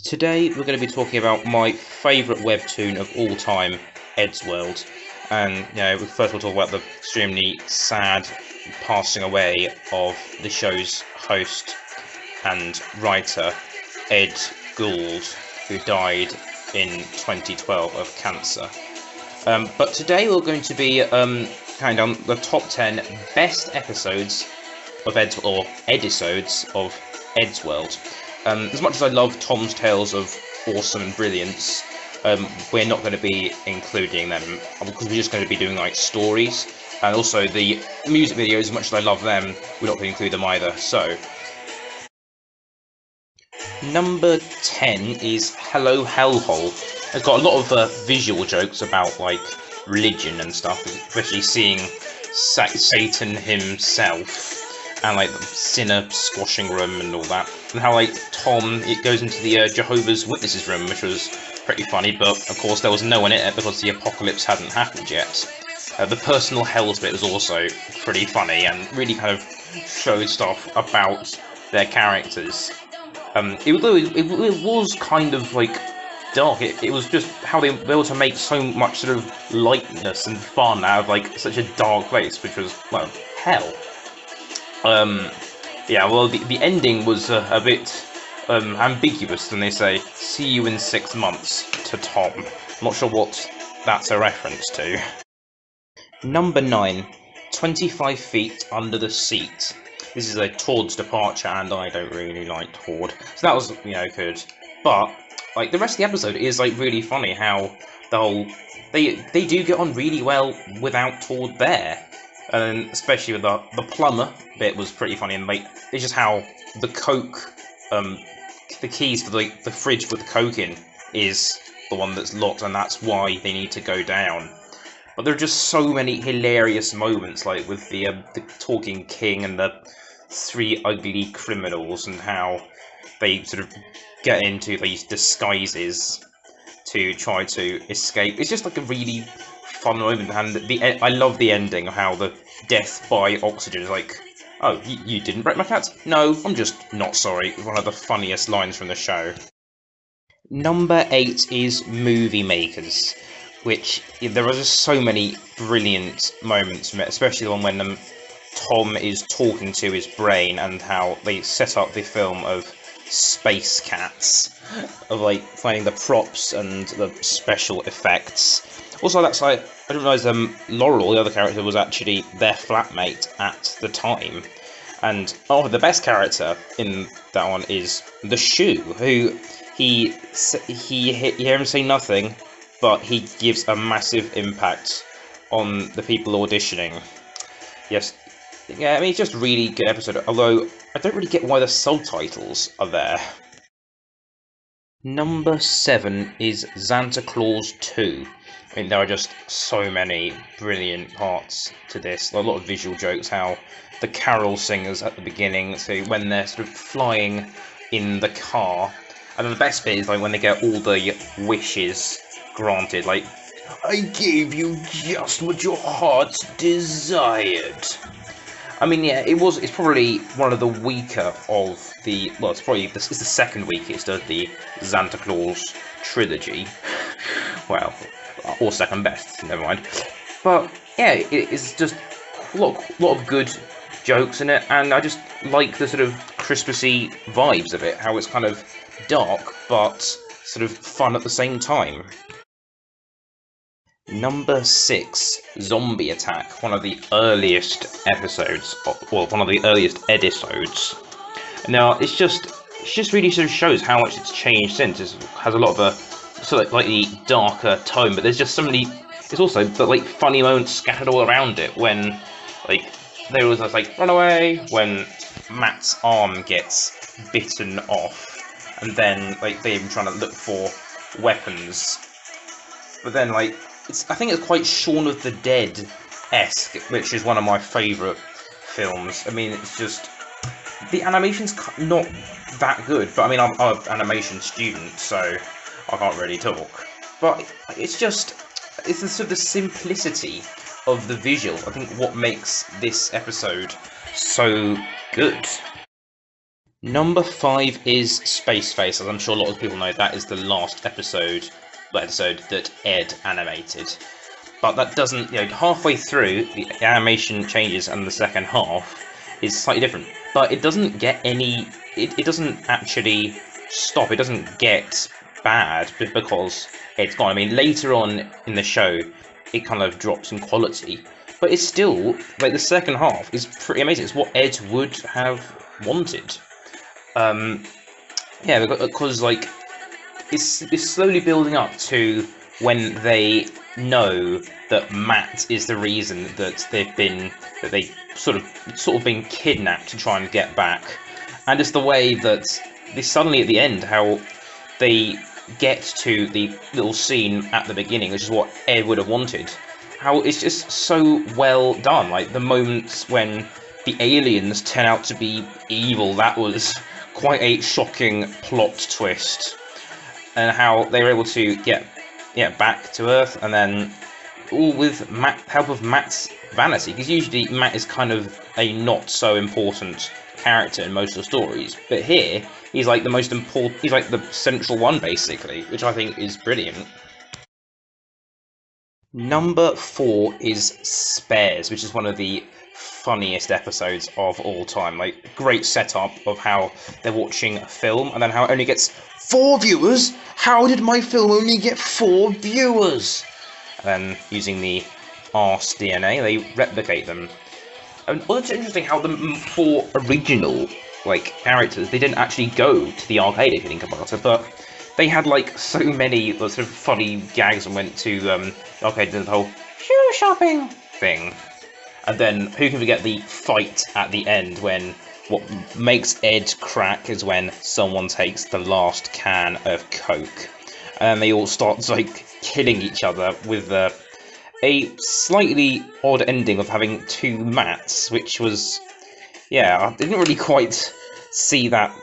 Today we're going to be talking about my favourite webtoon of all time, Eddsworld. And, first we'll talk about the extremely sad passing away of the show's host and writer, Ed Gould, who died in 2012 of cancer. But today we're going to be counting down the top 10 best episodes of eddisodes of Eddsworld. As much as I love Tom's tales of awesome and brilliance, we're not going to be including them because we're just going to be doing like stories, and also the music videos. As much as I love them, we're not going to include them either. So, number 10 is Hello Hellhole. It's got a lot of visual jokes about like religion and stuff, especially seeing Satan himself. And like the sinner squashing room and all that, and how like Tom goes into the Jehovah's Witnesses room, which was pretty funny, but of course there was no one in it because the apocalypse hadn't happened yet. The personal hells bit was also pretty funny and really kind of showed stuff about their characters. It was kind of like dark. It was just how they were able to make so much sort of lightness and fun out of like such a dark place, which was, well, hell. The ending was a bit ambiguous when they say, "See you in 6 months" to Tom. I'm not sure what that's a reference to. Number 9, 25 feet under the seat. This is a Todd's departure, and I don't really like Todd, so that was, good. But like the rest of the episode is like really funny. How they do get on really well without Todd there. And especially with the plumber bit was pretty funny, and like it's just how the Coke, the keys for the fridge with the Coke in is the one that's locked, and that's why they need to go down. But there are just so many hilarious moments, like with the talking king and the 3 ugly criminals, and how they sort of get into these disguises to try to escape. It's just like a really fun moment, and I love the ending of how the death by oxygen is like, "Oh, you didn't break my cat? No, I'm just not sorry." One of the funniest lines from the show. Number 8 is Movie Makers, which there are just so many brilliant moments from it, especially the one when Tom is talking to his brain, and how they set up the film of space cats, of like finding the props and the special effects. Also, that's like, I didn't realise Laurel, the other character, was actually their flatmate at the time. And the best character in that one is the Shoe, who you hear him say nothing, but he gives a massive impact on the people auditioning. Yes, yeah, I mean, it's just a really good episode, although I don't really get why the subtitles are there. Number 7 is Zanta Claws 2. I mean, there are just so many brilliant parts to this. A lot of visual jokes, how the carol singers at the beginning, so when they're sort of flying in the car, and then the best bit is like when they get all the wishes granted, like, "I gave you just what your heart desired." I mean, yeah, it's probably one of the weaker of the, well, it's the second weakest of the Zanta Claws trilogy. Well, or second best, never mind. But yeah, it's just a lot of good jokes in it, and I just like the sort of Christmassy vibes of it, how it's kind of dark but sort of fun at the same time. Number 6, Zombeh Attack, one of the earliest episodes, one of the earliest eddisodes. Now, it's just really sort of shows how much it's changed since. It has a lot of a slightly darker tone, but there's just so many. It's also the like funny moments scattered all around it. When like there was like "run away" when Matt's arm gets bitten off, and then like they're even trying to look for weapons. But then like I think it's quite Shaun of the Dead-esque, which is one of my favourite films. I mean, it's just the animation's not that good, but I mean, I'm an animation student, so I can't really talk. But it's the sort of the simplicity of the visuals, I think, what makes this episode so good. Number 5 is Space Face, as I'm sure a lot of people know. That is the last episode that Ed animated. But that doesn't, halfway through, the animation changes and the second half is slightly different. But it doesn't get any, it doesn't actually stop, it doesn't get bad because Ed's gone. I mean, later on in the show, it kind of drops in quality. But it's still, like, the second half is pretty amazing. It's what Ed would have wanted. Yeah, because, like, it's slowly building up to when they know that Matt is the reason that they sort of been kidnapped to try and get back, and it's the way that they suddenly at the end how they get to the little scene at the beginning, which is what Ed would have wanted. How it's just so well done. Like the moments when the aliens turn out to be evil, that was quite a shocking plot twist. And how they were able to get back to Earth, and then all with help of Matt's vanity, because usually Matt is kind of a not so important character in most of the stories, but here he's like the most important. He's like the central one basically, which I think is brilliant. Number 4 is Spares, which is one of the funniest episodes of all time. Like, great setup of how they're watching a film and then how it only gets 4 viewers. How did my film only get 4 viewers? And then using the arse DNA, they replicate them. And well, it's interesting how the 4 original characters, they didn't actually go to the arcade if you think about it, but they had like so many sort of funny gags and went to the arcade and the whole shoe shopping thing. And then who can forget the fight at the end when what makes Ed crack is when someone takes the last can of Coke. And they all start like killing each other with a slightly odd ending of having 2 Matts, which was, I didn't really quite see that,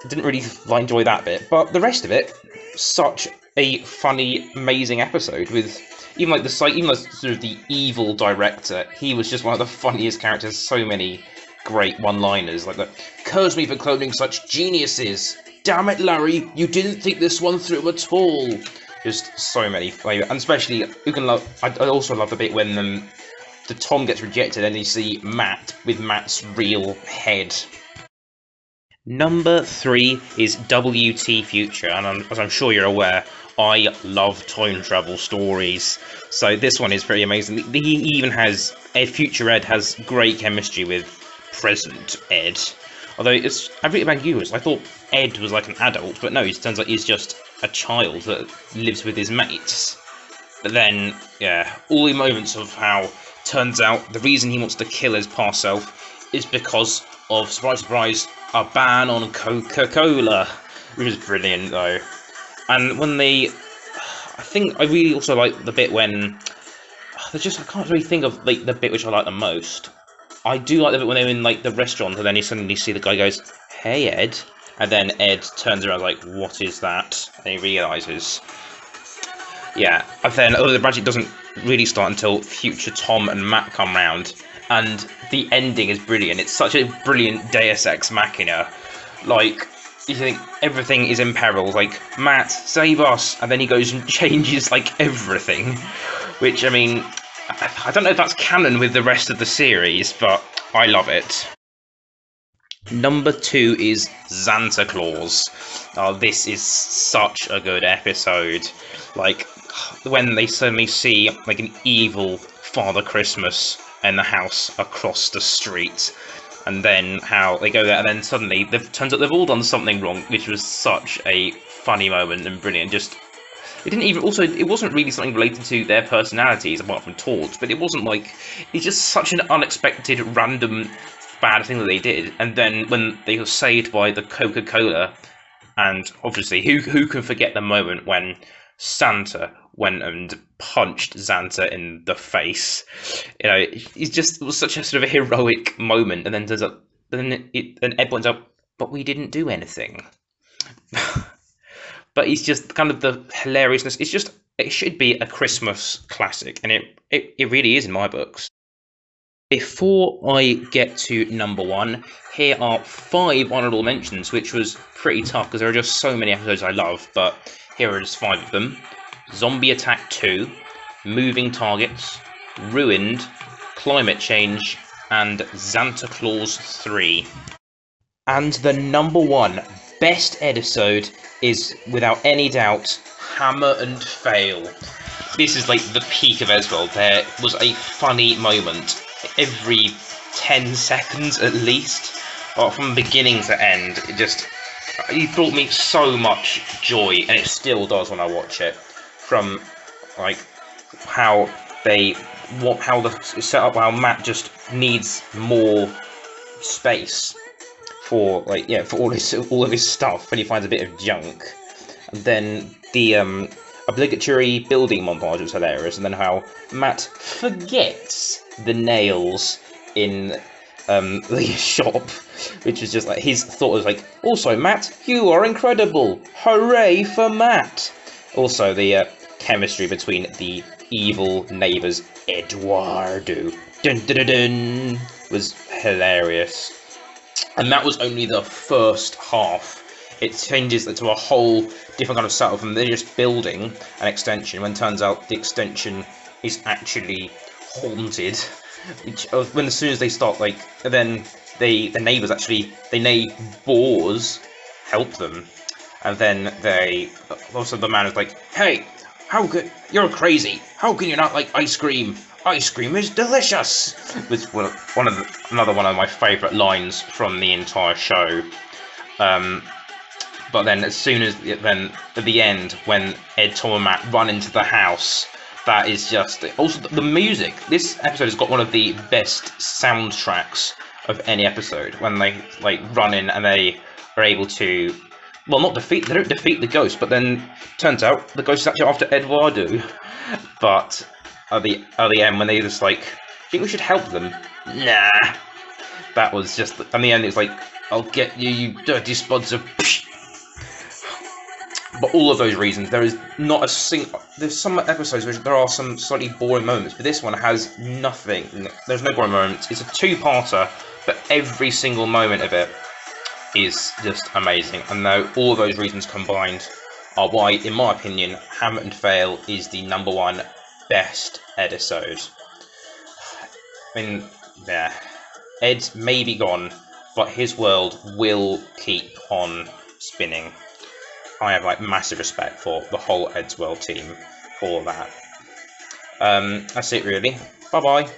didn't really enjoy that bit, but the rest of it, such a funny, amazing episode with even like sort of the evil director. He was just one of the funniest characters. So many great one-liners, like the "Curse me for cloning such geniuses! Damn it, Larry, you didn't think this one through at all." Just so many flavor, and especially you can love. I also love the bit when the Tom gets rejected and you see Matt with Matt's real head. Number 3 is WT Future, and as I'm sure you're aware, I love time travel stories, so this one is pretty amazing. He even has Future Ed has great chemistry with present Ed, although it's a bit ambiguous. I thought Ed was like an adult, but no, it turns out he's just a child that lives with his mates. But then, all the moments of how turns out the reason he wants to kill his past self is because of, surprise, surprise, a ban on Coca-Cola, which is brilliant though. And when I think I really also like the bit when I can't really think of like the bit which I like the most. I do like the bit when they're in like the restaurant and then you suddenly see the guy goes, "Hey Ed," and then Ed turns around like, "What is that?" and he realizes. Yeah, and then the magic doesn't really start until future Tom and Matt come round, and the ending is brilliant. It's such a brilliant Deus Ex Machina. Like, you think everything is in peril, like, "Matt, save us," and then he goes and changes, like, everything. Which, I mean, I don't know if that's canon with the rest of the series, but I love it. Number 2 is Zanta Claws. Oh, this is such a good episode. Like, when they suddenly see, like, an evil Father Christmas in the house across the street, and then how they go there, and then suddenly it turns out they've all done something wrong, which was such a funny moment and brilliant. Just, it wasn't really something related to their personalities apart from taunts, but it wasn't like, it's just such an unexpected, random, bad thing that they did. And then when they were saved by the Coca-Cola, and obviously, who can forget the moment when Santa went and punched Zanta in the face? You know, it was such a sort of a heroic moment, and then turns up, then Ed points out, "But we didn't do anything." But it's just kind of the hilariousness. It should be a Christmas classic, and it really is in my books. Before I get to number 1, here are 5 honourable mentions, which was pretty tough because there are just so many episodes I love, but here are just 5 of them. Zombie Attack 2, Moving Targets, Ruined, Climate Change, and Zanta Claws 3. And the number 1 best episode is, without any doubt, Hammer and Fail. This is like the peak of Eddsworld. There was a funny moment every 10 seconds at least, from beginning to end. It brought me so much joy, and it still does when I watch it. From like how the setup, how Matt just needs more space for for all of his stuff, and he finds a bit of junk, and then the obligatory building montage was hilarious, and then how Matt forgets the nails in the shop, which is just like his thought was like, also Matt, you are incredible, hooray for Matt. Also the chemistry between the evil neighbours Eduardo was hilarious, and that was only the first half. It changes to a whole different kind of setup from they're just building an extension, when it turns out the extension is actually haunted. Which, when as soon as they start, then the neighbours actually, they boars help them, and then also the man is like, hey, how could, you're crazy, how can you not like ice cream? Ice cream is delicious! Which was another one of my favourite lines from the entire show. But then as soon as, then at the end, when Ed, Tom and Matt run into the house, that is just, also the music. This episode has got one of the best soundtracks of any episode, when they run in and they are able to, well, they don't defeat the ghost, but then turns out the ghost is actually after Eduardo. But at the end, when they just think we should help them, nah, that was just, in the end it's like, I'll get you, you dirty spuds of psh. But all of those reasons, there is not a single, there's some episodes which there are some slightly boring moments, but this one has nothing, there's no boring moments. It's a two-parter, but every single moment of it is just amazing, and though all of those reasons combined are why, in my opinion, Hammer and Fail is the number 1 best episode. I mean, yeah, Ed may be gone, but his world will keep on spinning. I have massive respect for the whole Eddsworld team for that. That's it really. Bye bye.